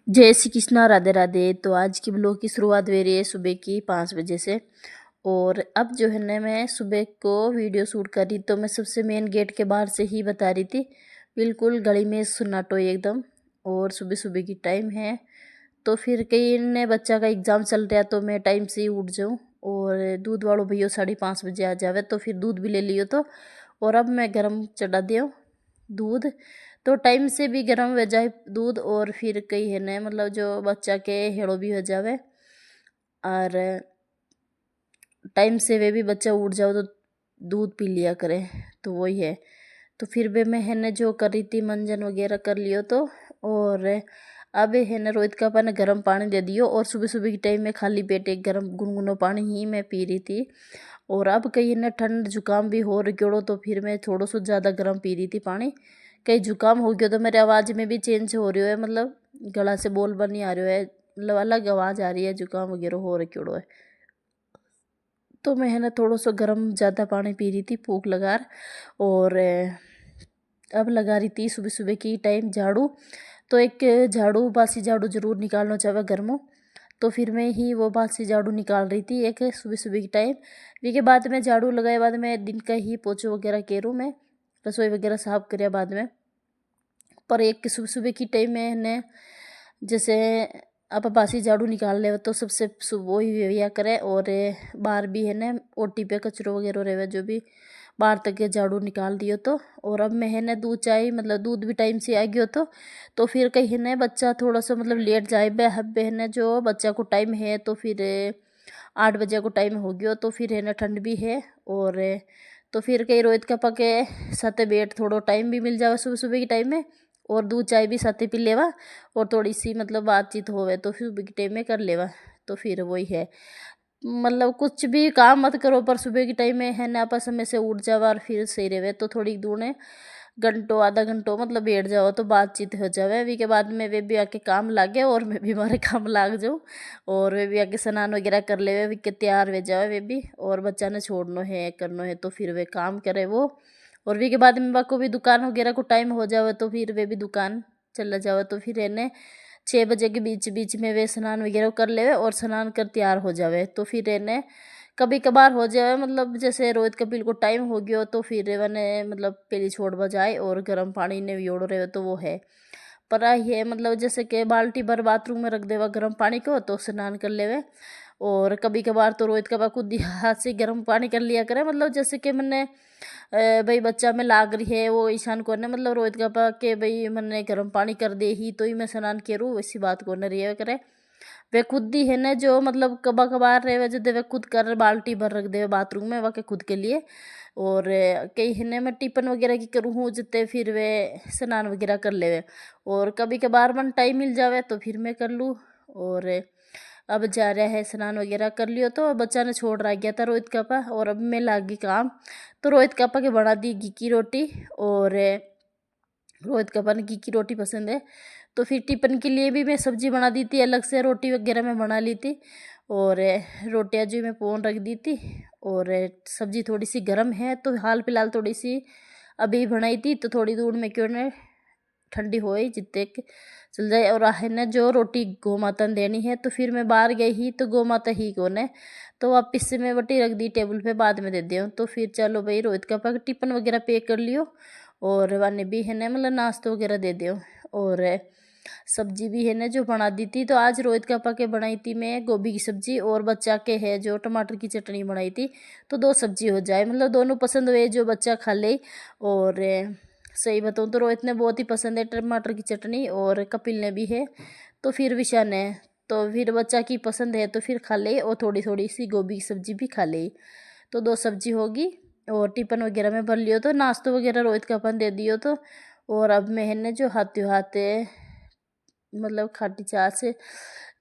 जय श्री कृष्णा, राधे राधे। तो आज की ब्लॉग की शुरुआत हो रही है सुबह की 5 बजे से। और अब जो है ना, मैं सुबह को वीडियो शूट कर रही, तो मैं सबसे मेन गेट के बाहर से ही बता रही थी। बिल्कुल गली में सन्नाटो एकदम, और सुबह सुबह की टाइम है। तो फिर कई ने बच्चा का एग्ज़ाम चल रहा, तो मैं टाइम से ही उठ जाऊँ और दूध वालों भैया 5:30 बजे आ जावे, तो फिर दूध भी ले लियो। तो और अब मैं गरम चढ़ा दियो दूध, तो टाइम से भी गर्म हो जाए दूध। और फिर कई है न, मतलब जो बच्चा के हेड़ो भी हो जावे और टाइम से वे भी बच्चा उठ जाओ तो दूध पी लिया करे। तो वही है। तो फिर भी मैं है न जो कर रही थी, मंजन वगैरह कर लियो। तो और अब है न, रोहित का अपन गर्म पानी दे दियो। और सुबह सुबह के टाइम में खाली पेट एक गर्म गुनगुनो पानी ही मैं पी रही थी। और अब कहीं न ठंड जुकाम भी हो रहा, तो फिर मैं थोड़ा सा ज़्यादा गर्म पी रही थी पानी। कहीं जुकाम हो गया तो मेरे आवाज़ में भी चेंज हो रही है, मतलब गला से बोल बन नहीं आ रही है, मतलब अलग आवाज़ आ रही है, जुकाम वगैरह हो रहा है। तो मैं है ना थोड़ा सा गर्म ज़्यादा पानी पी रही थी फूंक लगा। और अब लगा रही थी सुबह सुबह की टाइम झाड़ू। तो एक झाड़ू, बासी झाड़ू ज़रूर निकालना चाहे गर्मों। तो फिर मैं ही वो बासी झाड़ू निकाल रही थी एक सुबह सुबह की टाइम। वी के बाद में झाड़ू लगाए बाद में दिन का ही पोछो वगैरह केरूँ मैं, रसोई वगैरह साफ कराया बाद में। पर एक सुबह सुबह की टाइम में ने जैसे आप बासी झाड़ू निकाल ले तो सबसे सुबह ही व्यवहार करें। और बाहर भी है ना ओटी पे कचरो वगैरह रहे जो भी बाहर तक के झाड़ू निकाल दियो। तो और अब मैं है ना दूध चाय, मतलब दूध भी टाइम से आ गयो। तो फिर कहीं है ना बच्चा थोड़ा सा मतलब लेट जाए बे है ना, जो बच्चा को टाइम है। तो फिर 8 बजे को टाइम हो गयो। तो फिर है ना ठंड भी है। और तो फिर कहीं रोहित का पके साथे बैठ थोड़ा टाइम भी मिल जावे सुबह सुबह के टाइम में। और दूध चाय भी साथे पी लेवा। और थोड़ी सी मतलब बातचीत होवे तो फिर सुबह के टाइम में कर लेवा। तो फिर वही है, मतलब कुछ भी काम मत करो पर सुबह के टाइम में है ना आप समय से उठ जावा और फिर सही रहे। तो थोड़ी दूर ने घंटों आधा घंटों मतलब बैठ जाओ तो बातचीत हो जावे। वी के बाद में वे भी आके काम लागे और मैं भी हमारे काम लाग जाऊँ। और वे भी आके स्नान वगैरह कर ले, वे के तैयार हो जावे वे भी। और बच्चा ने छोड़ना है करना है तो फिर वे काम करे वो। और वी के बाद में बाको भी दुकान वगैरह को टाइम हो जावे तो फिर वे भी दुकान चला जावे। तो फिर इन्हें 6 बजे के बीच बीच में वे स्नान वगैरह कर लेवे और स्नान कर तैयार हो जावे। तो फिर इन्हें कभी कभार हो जाए, मतलब जैसे रोहित कपिल को टाइम हो गया तो फिर वने मतलब पहली छोड़ बजाए और गर्म पानी ने योड़ रहे हो तो वो है। पर ये मतलब जैसे कि बाल्टी भर बाथरूम में रख देवा गर्म पानी को तो स्नान कर लेवे। और कभी कभार तो रोहित का खुद ही हाथ से गर्म पानी कर लिया करे, मतलब जैसे कि मैंने भाई बच्चा में लाग रही है वो ईशान को ने, मतलब रोहित का पा के भाई मैंने गर्म पानी कर दे ही तो ही मैं स्नान करूँ, वैसी बात को न रही करे। वे खुद ही है ना जो मतलब कबा कबार रहे जब वे खुद कर बाल्टी भर रख दे बाथरूम में वाके खुद के लिए। और कई है ना मैं टिफिन वगैरह की करूँ हूँ जितने फिर वे स्नान वगैरह कर लेवे। और कभी कभार मन टाइम मिल जावे तो फिर मैं कर लूँ। और अब जा रहा है स्नान वगैरह कर लियो। तो बच्चा ने छोड़ रहा गया था रोहित कापा और अब मैं लागी काम। तो रोहित कापा के बना दी घी की रोटी। और रोहित कापा ने घी की रोटी पसंद है। तो फिर टिफिन के लिए भी मैं सब्जी बना दी थी अलग से, रोटी वगैरह मैं बना ली थी। और रोटियां जो मैं पोन रख दी थी। और सब्जी थोड़ी सी गर्म है तो हाल फिलहाल थोड़ी सी अभी बनाई थी, तो थोड़ी दूर में क्यों ने ठंडी होए जितने चल जाए। और है ना जो रोटी गौ माता ने देनी है, तो फिर मैं बाहर गई ही तो गौ माता ही कौन है। तो वापिस से मैं वटी रख दी टेबल पे, बाद में दे दियो। तो फिर चलो भाई रोहित का पाक टिफिन वगैरह पैक कर लियो। और वाने भी है ना मतलब नाश्ता वगैरह दे दियो। और सब्जी भी है ना जो बना दी थी। तो आज रोहित का पाके बनाई थी मैं गोभी की सब्जी, और बच्चा के है जो टमाटर की चटनी बनाई थी। तो 2 सब्जी हो जाए, मतलब दोनों पसंद हुए जो बच्चा खा ले। और सही बताऊँ तो रोहित ने बहुत ही पसंद है टमाटर की चटनी, और कपिल ने भी है। तो फिर विशा ने, तो फिर बच्चा की पसंद है तो फिर खा ले, और थोड़ी थोड़ी सी गोभी की सब्जी भी खा ले। तो 2 सब्जी होगी। और टिफिन वगैरह में भर लियो तो नाश्तो वगैरह रोहित का अपन दे दियो। तो और अब मैं है ना जो हाथों हाथ मतलब खाटी चाह से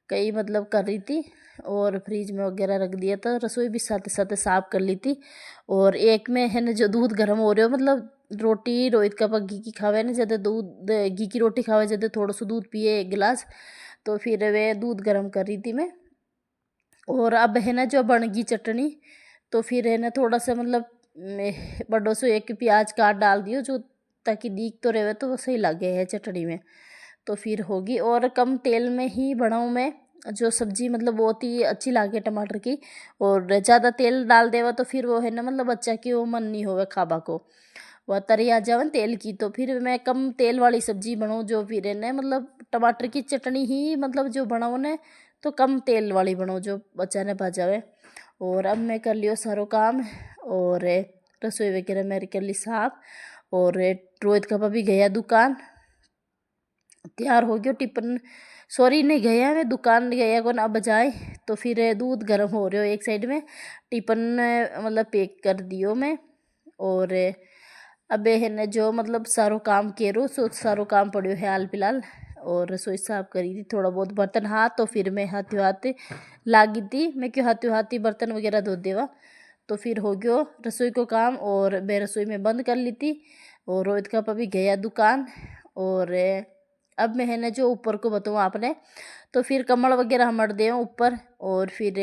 कई मतलब कर रही थी। और फ्रिज में वगैरह रख दिया था, रसोई भी साथ साथ साफ कर ली थी। और एक में है ना जो दूध गर्म हो रहे हो, मतलब रोटी रोहित का घी की खावे ना ज़्यादा, दूध घी की रोटी खावे ज़्यादा, थोड़ा सा दूध पिए 1 गिलास। तो फिर वे दूध गर्म कर रही थी मैं। और अब है ना जो बन गई चटनी, तो फिर है ना थोड़ा सा मतलब बड़ो सो एक प्याज काट डाल दियो जो, ताकि दीख तो रहे तो वो सही लगे है चटनी में। तो फिर होगी। और कम तेल में ही बनाऊँ मैं जो सब्जी, मतलब बहुत ही अच्छी लागे टमाटर की। और ज़्यादा तेल डाल देवा तो फिर वो है ना, मतलब बच्चा की वो मन नहीं होवे खाबा को, वह तरी आ जावन तेल की। तो फिर मैं कम तेल वाली सब्जी बनाऊँ जो फिर है ना, मतलब टमाटर की चटनी ही मतलब जो बनाऊँ ने, तो कम तेल वाली बनाऊँ जो बच्चा ने भा जावे। और अब मैं कर लियो सारो काम, और रसोई वगैरह मैं कर ली साफ। और रोहित का भी गया दुकान, तैयार हो गयो टिफिन, सॉरी नहीं गया, मैं दुकान गया कौन अब जाए। तो फिर दूध गर्म हो रहे हो एक साइड में, टिफिन मतलब पैक कर दियो मैं। और अब है न जो मतलब सारो काम केरो, सो सारो काम पड़ियो है हाल फिलहाल। और रसोई साफ करी थी, थोड़ा बहुत बर्तन हाथ, तो फिर मैं हाथों हाथ लागी थी, मैं क्यों हाथों हाथ ही बर्तन वगैरह धो देवा। तो फिर हो गयो रसोई को काम, और मैं रसोई में बंद कर ली थी। और रोहित का भी गया दुकान। और अब मैं है ना जो ऊपर को बताऊँ आपने, तो फिर कमल वगैरह हमड़ दे ऊपर। और फिर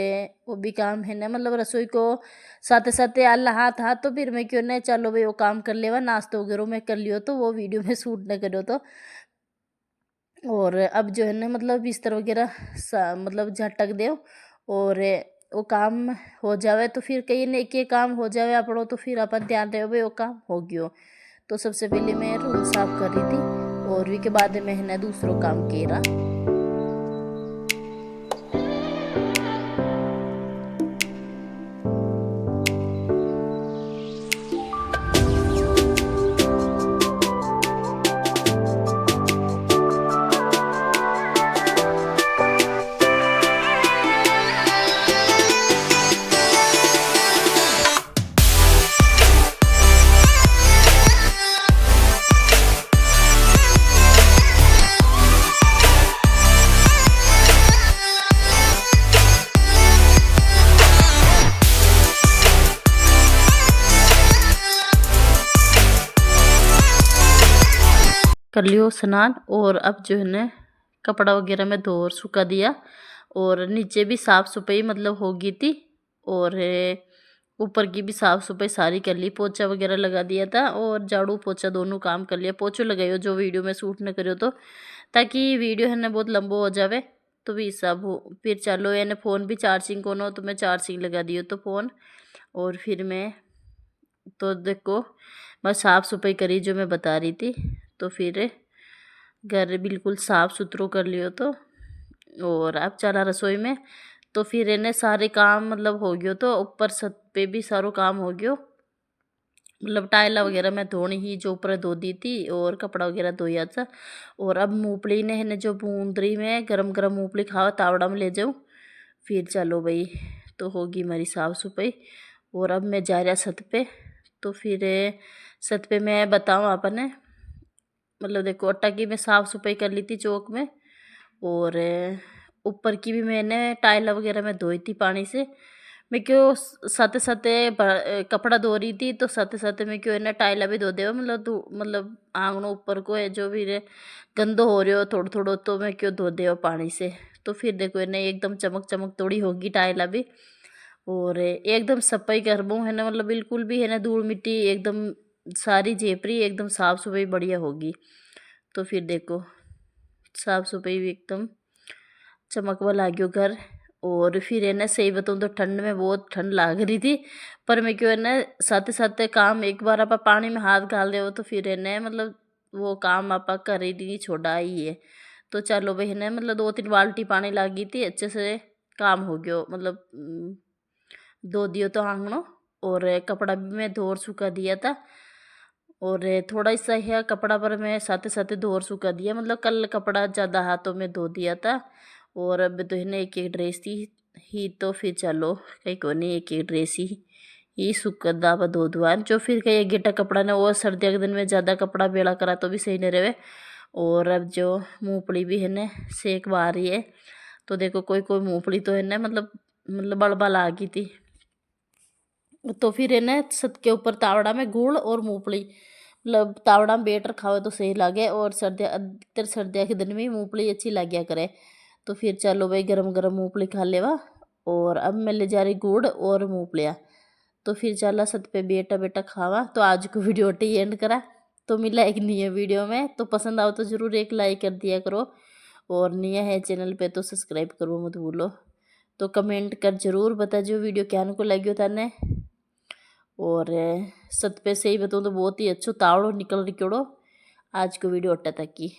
वो भी काम है ना, मतलब रसोई को साथे साथे अल्लाह हाथ हाथ, तो फिर मैं क्यों ना चलो भाई वो काम कर लेवा, नाश्ता वगैरह मैं कर लियो तो वो वीडियो में शूट न करो तो। और अब जो है ना, मतलब बिस्तर वगैरह मतलब झटक दे, और वो काम हो जावे तो फिर कहीं ने के काम हो जावे अपनों, तो फिर अपन ध्यान रहे भाई वो काम हो गयो। तो सबसे पहले मैं रूम साफ कर रही थी, और वी के बाद मैं है ना दूसरों काम केरा। कर लियो स्नान। और अब जो है ना कपड़ा वगैरह में धो और सुखा दिया, और नीचे भी साफ़ सफाई मतलब हो गई थी। और ऊपर की भी साफ़ सफाई सारी कर ली, पोछा वगैरह लगा दिया था, और झाड़ू पोछा दोनों काम कर लिया। पोछो लगाइयो जो वीडियो में शूट न करियो तो, ताकि वीडियो है ना बहुत लंबो हो जावे। तो भी सब हो फिर चलो, यानी फ़ोन भी चार्जिंग को नो, तो मैं चार्जिंग लगा दियो तो फ़ोन। और फिर मैं तो देखो मैं साफ़ सफाई करी जो मैं बता रही थी। तो फिर घर बिल्कुल साफ़ सुथरो कर लियो तो। और अब चला रसोई में, तो फिर इन्हें सारे काम मतलब हो गयो, तो ऊपर छत पे भी सारो काम हो गयो। मतलब टाइला वगैरह मैं धोनी ही जो ऊपर धो दी थी, और कपड़ा वगैरह धोया था। और अब मूंगफली ने है ना जो बूंदरी में गरम गरम मूंगफली खावा तावड़ा में ले जाऊँ। फिर चलो भाई, तो होगी हमारी साफ़ सफाई। और अब मैं जा रहा छत पे। तो फिर छत पे मैं बताऊँ आपने, मतलब देखो आटा की मैं साफ़ सफाई कर ली थी चौक में। और ऊपर की भी मैंने टाइल वगैरह में धोई थी पानी से। मैं क्यों साथे साथे कपड़ा धो रही थी, तो साथे साथे मैं क्यों है ना टाइला भी धो देवा, मतलब मतलब आंगनों ऊपर को है जो भी गंदो हो रहे हो थोड़ा थोड़ा, तो मैं क्यों धो देवा पानी से। तो फिर देखो है ना एकदम चमक चमक थोड़ी होगी टाइला भी। और एकदम सफाई करबो है ना, मतलब बिल्कुल भी है ना धूल मिट्टी एकदम सारी झेपरी एकदम साफ सफाई बढ़िया होगी। तो फिर देखो साफ सफाई भी एकदम चमकवा लाग्यो घर। और फिर है ना सही बताऊँ तो ठंड में बहुत ठंड लाग रही थी, पर मैं क्यों है ना साथे साथे काम एक बार आप पानी में हाथ डाल दे तो फिर है ना मतलब वो काम आप कर ही नहीं छोड़ा ही है। तो चलो भाई है ना, मतलब 2-3 बाल्टी पानी लागी थी, अच्छे से काम हो गयो, मतलब धो दियो तो आंगनो। और कपड़ा भी मैं धो और सुखा दिया था। और थोड़ा सा है कपड़ा पर मैं साथे साथे धो और सुखा दिया, मतलब कल कपड़ा ज़्यादा हाथों में धो दिया था। और अब तो है ना एक एक ड्रेस ही, तो फिर चलो कहीं को नहीं एक एक ड्रेस ही सुख दावा धो दुआन जो फिर कहीं गिटा कपड़ा ने, और सर्दियों के दिन में ज़्यादा कपड़ा बेड़ा करा तो भी सही नहीं रहे। और अब जो मूंगफली भी है ना सेक आ रही है, तो देखो कोई कोई मूंगफली तो है ना मतलब बड़बड़ आ गई थी। तो फिर है ना छत के ऊपर तावड़ा में गुड़ और मूंगफली, मतलब तावड़ा में बेटर खाओ तो सही लगे। और सर्दियाँ अधिकतर सर्दियों के दिन में मूंगफली अच्छी लाग्या करे। तो फिर चलो भाई गरम गरम मूंगफली खा लेवा। और अब मैं ले जा रही गुड़ और मूंगफलियाँ। तो फिर चला छत पे बेटा बेटा खावा। तो आज को वीडियो टी एंड करा। तो मिला एक नहीं है वीडियो में। तो पसंद आओ तो ज़रूर एक लाइक कर दिया करो, और नया है चैनल पे तो सब्सक्राइब करो मत भूलो। तो कमेंट कर ज़रूर बता जो वीडियो क्या को लग्यो थाने। और सत पे से ही बताऊँ तो बहुत ही अच्छो तावड़ो निकल रिक्योड़ो। आज को वीडियो अट्टा तक की।